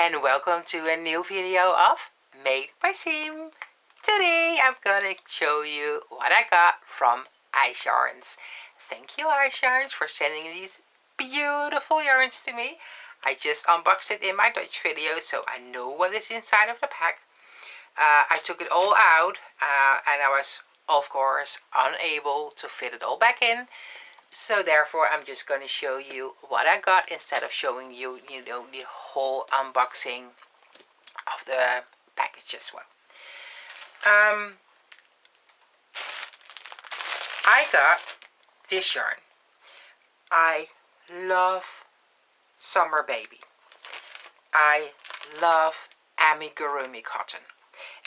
and welcome to a new video of Made by Siem. Today I'm gonna show you what I got from YARNS. Thank you YARNS for sending these beautiful yarns to me. I just unboxed it in my Dutch video so I know what is inside of the pack. I took it all out and I was of course unable to fit it all back in. So therefore I'm just going to show you what I got instead of showing you, the whole unboxing of the package as well. I got this yarn. I love Summer Baby. I love amigurumi cotton.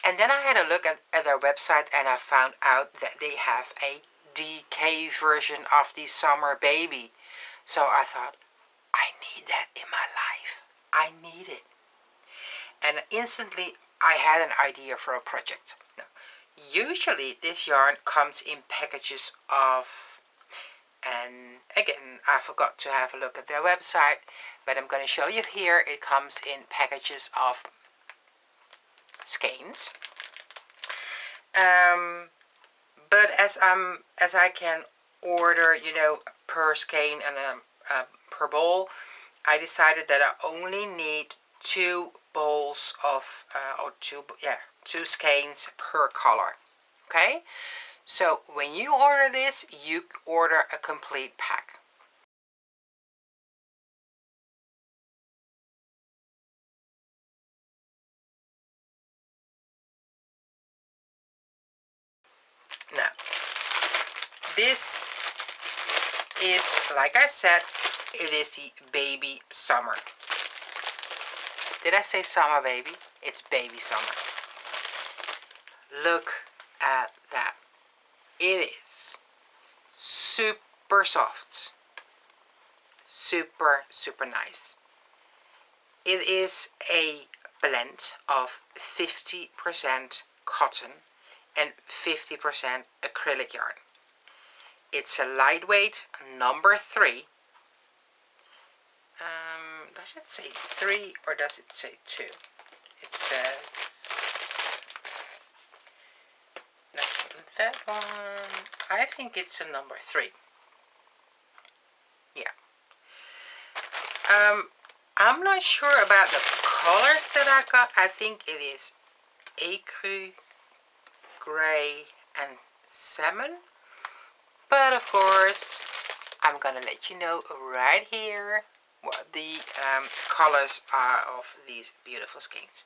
And then I had a look at their website and I found out that they have a DK version of the Summer Baby. So I thought, I need that in my life. I need it. And instantly I had an idea for a project. Now, usually this yarn comes in packages of, and again I forgot to have a look at their website, but I'm going to show you here. It comes in packages of skeins. But as I can order, per skein and per bowl, I decided that I only need 2 bowls of, two skeins per color. Okay, so when you order this, you order a complete pack. Now, this is, like I said, it is the Baby Summer. Did I say Summer Baby? It's Baby Summer. Look at that. It is super soft. Super, super nice. It is a blend of 50% cotton and 50% acrylic yarn. It's a lightweight number 3. Does it say 3 or does it say 2? It says, that one, I think it's a number 3. Yeah. I'm not sure about the colors that I got. I think it is Ecru, gray and salmon. But of course, I'm gonna let you know right here what the colors are of these beautiful skeins.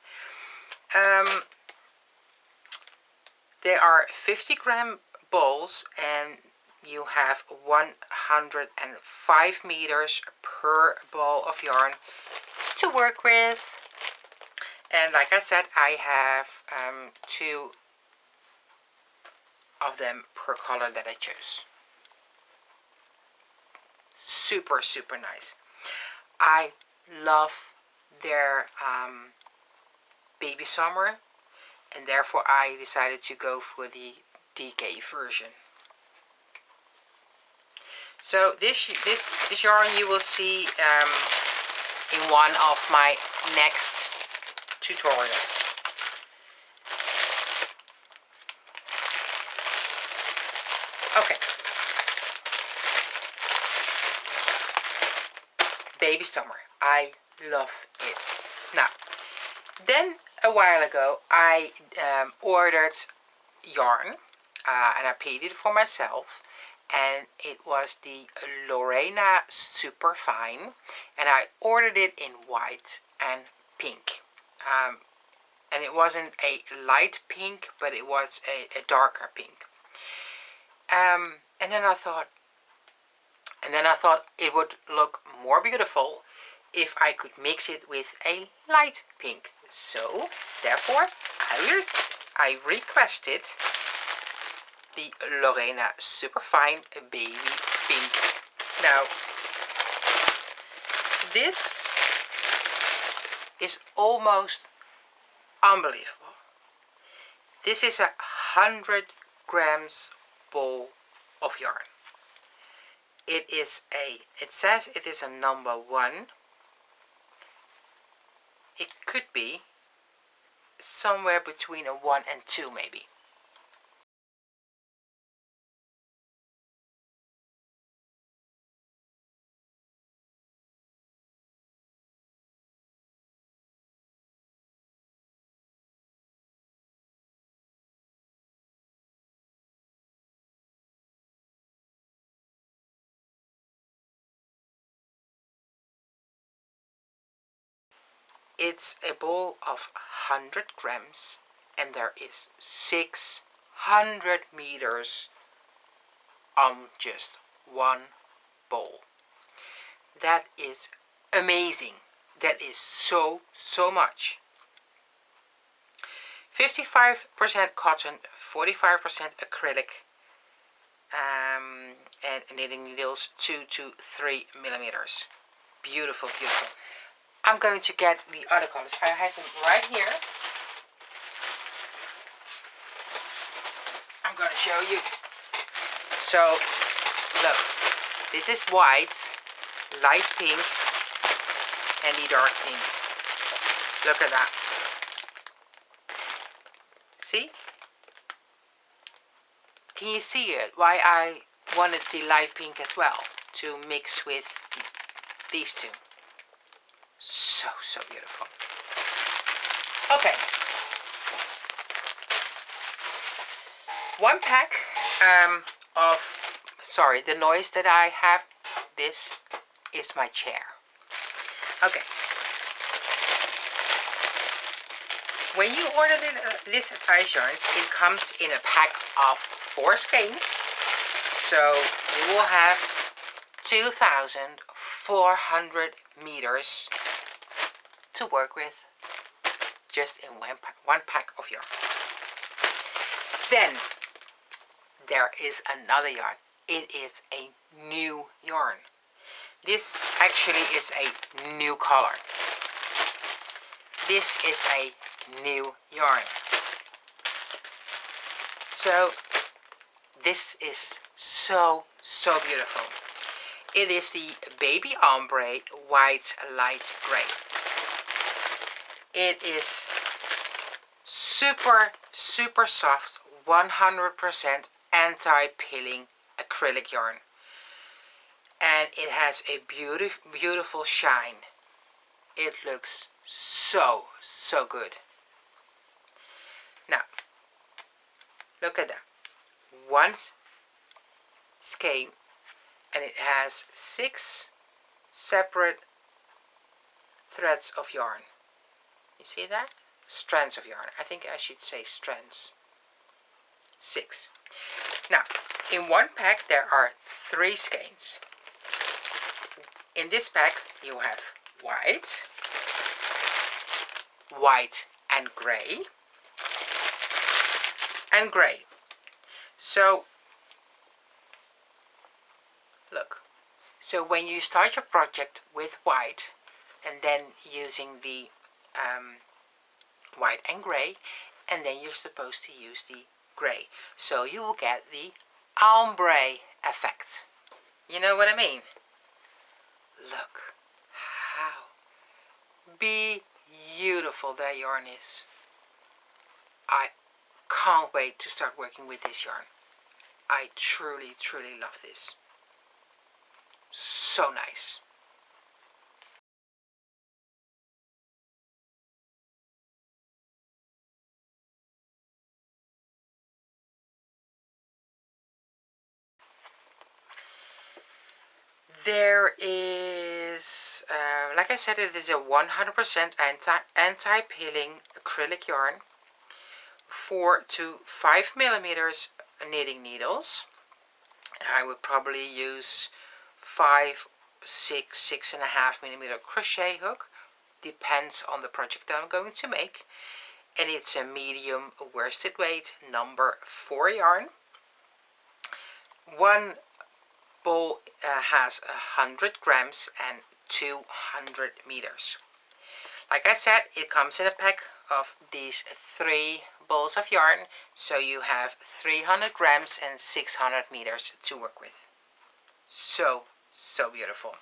There are 50-gram bowls and you have 105 meters per ball of yarn to work with. And like I said, I have 2 of them per color that I chose. Super, super nice. I love their Baby Summer, and therefore I decided to go for the DK version. So this yarn you will see in one of my next tutorials. Okay. Baby Summer. I love it. Now, then a while ago I ordered yarn and I paid it for myself, and it was the Lorena Super Fine, and I ordered it in white and pink. And it wasn't a light pink, but it was a darker pink. And then I thought it would look more beautiful if I could mix it with a light pink. So therefore I requested the Lorena Superfine Baby Pink. Now this is almost unbelievable. This is 100 grams ball of yarn. It says it is a number 1. it could be somewhere between a 1 and 2 maybe. It's a ball of 100 grams and there is 600 meters on just one ball. That is amazing. That is so much. 55% cotton, 45% acrylic, and knitting needles 2 to 3 millimeters. Beautiful, beautiful. I'm going to get the other colors. I have them right here. I'm going to show you. So, look, this is white, light pink, and the dark pink. Look at that. See? Can you see it? Why I wanted the light pink as well, to mix with these two. So beautiful. Okay. One pack sorry, the noise that I have, this is my chair. Okay. When you order this at YARNS, it comes in a pack of 4 skeins. So you will have 2,400 meters to work with just in one pack of yarn. Then there is another yarn. It is a new yarn. This actually is a new color. This is a new yarn. So this is so beautiful. It is the Baby Ombre White Light Gray. It is super soft, 100% anti-pilling acrylic yarn. And it has a beautiful shine. It looks so good. Now, look at that. One skein, and it has 6 separate threads of yarn. You see that? Strands of yarn. I think I should say strands. 6. Now, in one pack there are 3 skeins. In this pack you have white and gray, So, look. So when you start your project with white and then using the white and gray, and then you're supposed to use the gray. So you will get the ombre effect. You know what I mean? Look how beautiful that yarn is. I can't wait to start working with this yarn. I truly love this. So nice. There is, like I said, it is a 100% anti-pilling acrylic yarn, 4 to 5 millimeters knitting needles. I would probably use 5, 6.5 millimeter crochet hook. Depends on the project that I'm going to make. And it's a medium worsted weight number 4 yarn. One ball has 100 grams and 200 meters. Like I said, it comes in a pack of these 3 balls of yarn, so you have 300 grams and 600 meters to work with. So beautiful.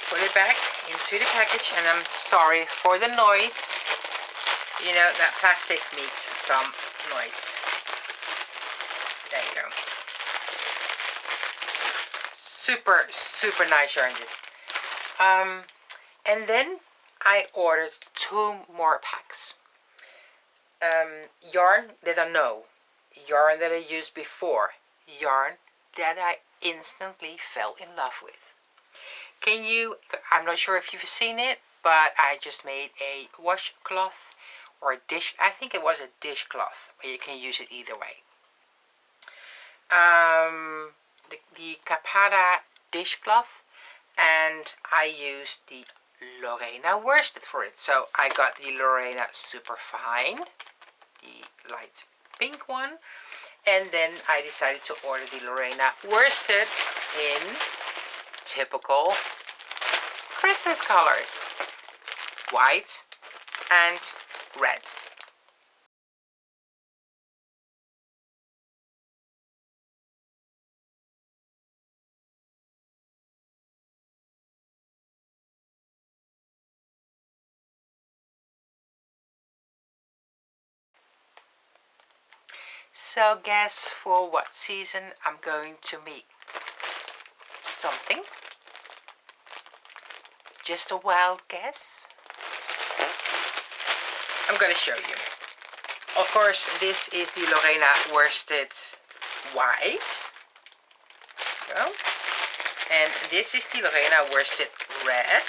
put it back into the package, and I'm sorry for the noise. You know, that plastic makes some noise. There you go. Super, super nice yarn this. And then I ordered 2 more packs. Yarn that I know, yarn that I used before, yarn that I instantly fell in love with. I'm not sure if you've seen it, but I just made a washcloth or a dish. I think it was a dishcloth, but you can use it either way. The Capada dishcloth, and I used the Lorena worsted for it. So I got the Lorena Super Fine, the light pink one, and then I decided to order the Lorena worsted in typical Christmas colors, white and red. So guess for what season I'm going to make something? Just a wild guess? I'm going to show you. Of course, this is the Lorena worsted white. Go. And this is the Lorena worsted red.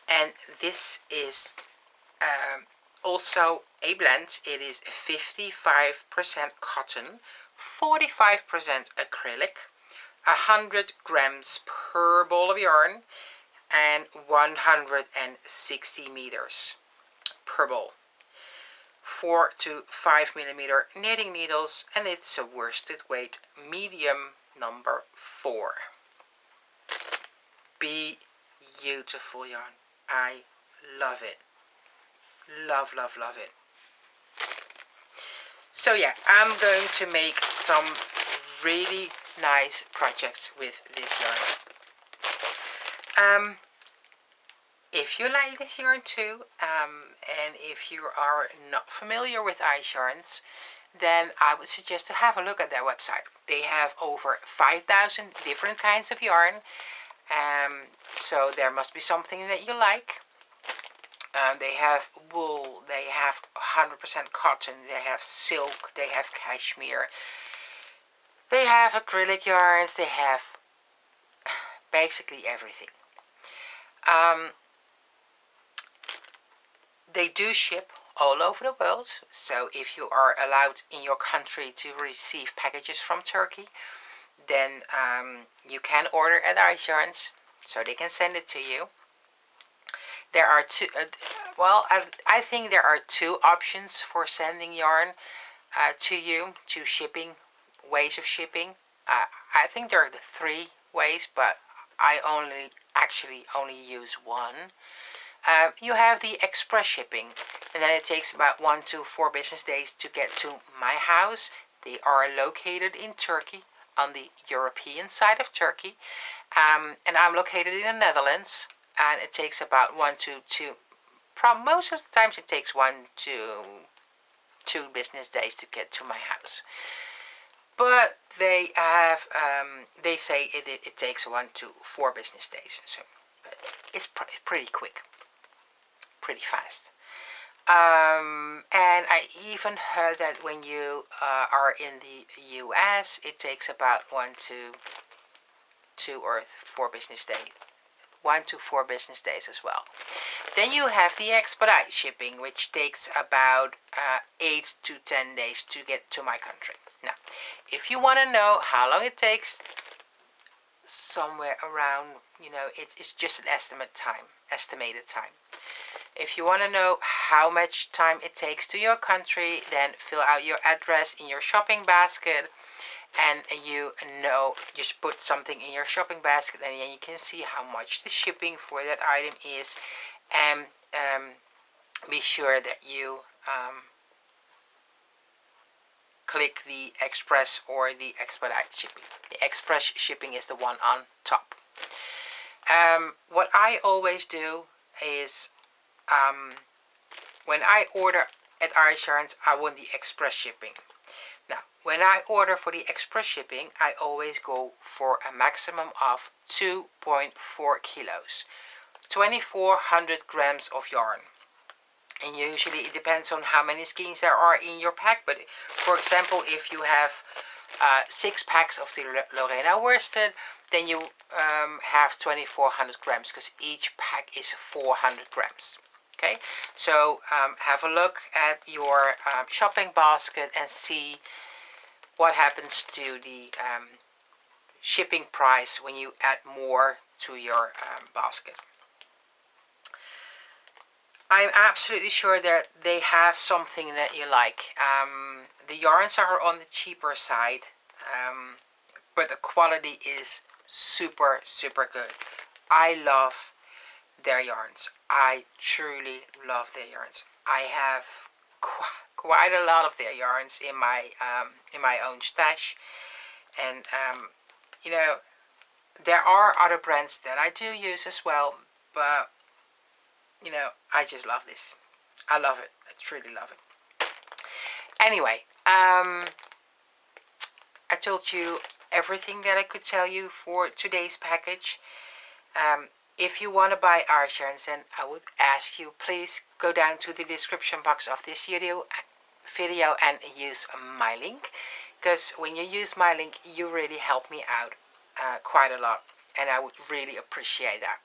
And this is also a blend. It is 55% cotton, 45% acrylic, 100 grams per ball of yarn, and 160 meters per ball. 4 to 5 millimeter knitting needles, and it's a worsted weight medium number 4. Beautiful yarn. I love it. Love, love, love it. So yeah, I'm going to make some really nice projects with this yarn. If you like this yarn too, and if you are not familiar with YARNS, then I would suggest to have a look at their website. They have over 5,000 different kinds of yarn, so there must be something that you like. They have wool, they have 100% cotton, they have silk, they have cashmere, they have acrylic yarns, they have basically everything. They do ship all over the world, so if you are allowed in your country to receive packages from Turkey, then you can order at YARNS, so they can send it to you. There are two, I think there are 2 options for sending yarn to you, 2 shipping ways of shipping. I think there are 3 ways, but I actually only use one. You have the express shipping, and then it takes about 1 to 4 business days to get to my house. They are located in Turkey, on the European side of Turkey, and I'm located in the Netherlands, and it takes about 1 to 2, most of the times it takes 1 to 2 business days to get to my house. But they have, they say it takes 1 to 4 business days, so it's pretty quick, pretty fast. And I even heard that when you are in the US, it takes about 1 to 2 or 4 business days. 1 to 4 business days as well. Then you have the expedite shipping, which takes about 8 to 10 days to get to my country. Now, if you want to know how long it takes, somewhere around, it's just an estimated time. If you want to know how much time it takes to your country, then fill out your address in your shopping basket, and just put something in your shopping basket, and then you can see how much the shipping for that item is, and be sure that you click the express or the expedite shipping. The express shipping is the one on top. What I always do is when I order at YARNS, I want the express shipping. Now, when I order for the express shipping, I always go for a maximum of 2.4 kilos, 2400 grams of yarn. And usually it depends on how many skeins there are in your pack. But for example, if you have 6 packs of the Lorena worsted, then you have 2400 grams, because each pack is 400 grams. Okay, so have a look at your shopping basket and see what happens to the shipping price when you add more to your basket. I'm absolutely sure that they have something that you like. The yarns are on the cheaper side, but the quality is super, super good. I love their yarns. I truly love their yarns. I have quite a lot of their yarns in my own stash, and you know, there are other brands that I do use as well, but you know, I just love this. I love it. I truly love it. Anyway, I told you everything that I could tell you for today's package. If you want to buy YARNS, then I would ask you, please go down to the description box of this video and use my link, because when you use my link, you really help me out quite a lot, and I would really appreciate that.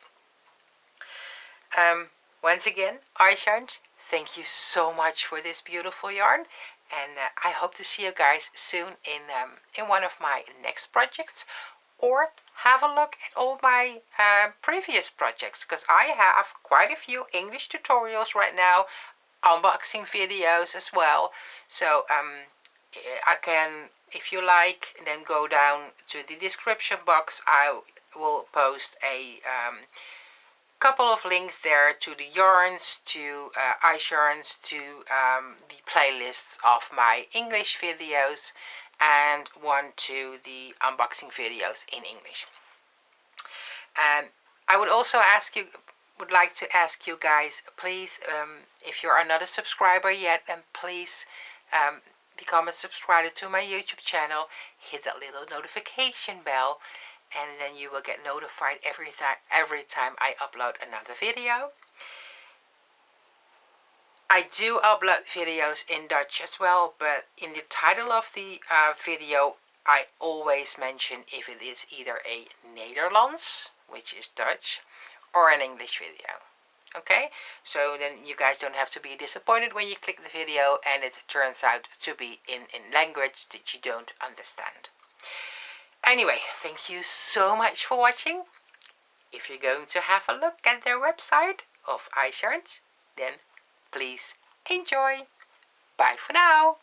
Once again, YARNS, thank you so much for this beautiful yarn, and I hope to see you guys soon in one of my next projects, or have a look at all my previous projects, because I have quite a few English tutorials right now, unboxing videos as well. So I can, if you like, then go down to the description box. I will post a couple of links there to the yarns, to YARNS, to the playlists of my English videos, and one to the unboxing videos in English. And I would also like to ask you guys, please, if you are not a subscriber yet, then please become a subscriber to my YouTube channel. Hit that little notification bell, and then you will get notified every time I upload another video. I do upload videos in Dutch as well, but in the title of the video, I always mention if it is either a Nederlands, which is Dutch, or an English video. Okay, so then you guys don't have to be disappointed when you click the video and it turns out to be in language that you don't understand. Anyway, thank you so much for watching. If you're going to have a look at their website of YARNS, then please enjoy. Bye for now.